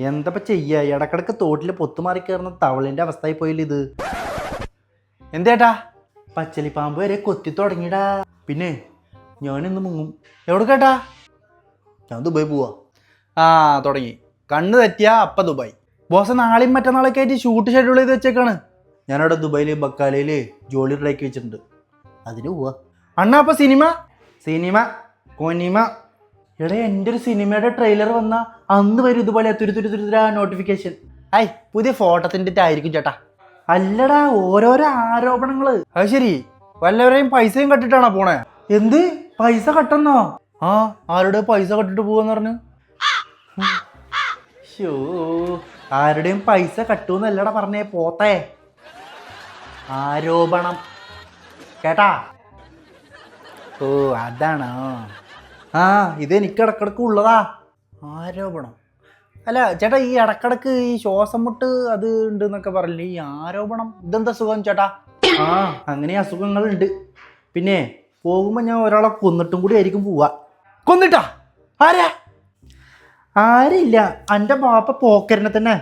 എന്തപ്പ ചെയ്യാ? ഇടക്കിടക്ക് തോട്ടിൽ പൊത്തുമാറി കയറുന്ന തവളിന്റെ അവസ്ഥയായി പോയില്ല ഇത്. എന്തേട്ടാ? പച്ചലിപ്പാമ്പ് വരെ കൊത്തി തുടങ്ങിടാ. പിന്നെ ഞാനിന്ന് മുങ്ങും. എവിടെ കേട്ടാ? ഞാൻ ദുബായ് പോവാ. ആ തുടങ്ങി. കണ്ണ് തെറ്റിയാ അപ്പ ദുബായ്. ബോസ് നാളെയും മറ്റന്നാളൊക്കെ ആയിട്ട് ഷൂട്ട് ഷെഡ്യൂൾ ചെയ്ത് വെച്ചേക്കാണ്. ഞാനവിടെ ദുബായില് ബക്കാലയില് ജോലി റെഡിയാക്കി വെച്ചിട്ടുണ്ട്. അതിന് പോവാ. അണ്ണാ അപ്പൊ സിനിമ കൊനിമ. എടാ എൻ്റെ ഒരു സിനിമയുടെ ട്രെയിലർ വന്ന അന്ന് വരും ഇതുപോലെ തുരുതുരുതുരുതുരാ നോട്ടിഫിക്കേഷൻ. ഐ പുതിയ ഫോട്ടോത്തിന്റെ ആയിരിക്കും ചേട്ടാ. അല്ലടാ ഓരോരോ ആരോപണങ്ങള്. അത് ശരി, വല്ലവരെയും പൈസയും കട്ടിട്ടാണോ പോണേ? എന്ത് പൈസ കട്ടെന്നോ? ആ ആരുടെ പൈസ കട്ടിട്ട് പോവാന്ന് പറഞ്ഞു? ഷോ ആരുടെയും പൈസ കട്ടൂന്നല്ലടാ പറഞ്ഞേ പോത്തേ. ആരോപണം കേട്ടാ? ഓ അതാണോ? ആ ഇതെനിക്ക് ഇടക്കിടക്ക് ഉള്ളതാ ആരോപണം. അല്ല ചേട്ടാ, ഈ ഇടക്കിടക്ക് ഈ ശ്വാസം മുട്ട് അത് ഉണ്ട് എന്നൊക്കെ പറയില്ലേ, ഈ ആരോപണം ഇതെന്താ സുഖം ചേട്ടാ? ആ അങ്ങനെ അസുഖങ്ങളുണ്ട്. പിന്നെ പോകുമ്പോൾ ഞാൻ ഒരാളെ കൊന്നിട്ടും കൂടി ആയിരിക്കും പോവാ. കൊന്നിട്ടാ? ആരാ? ആരില്ല, എൻ്റെ ബാപ്പ പോക്കരനെ തന്നെ.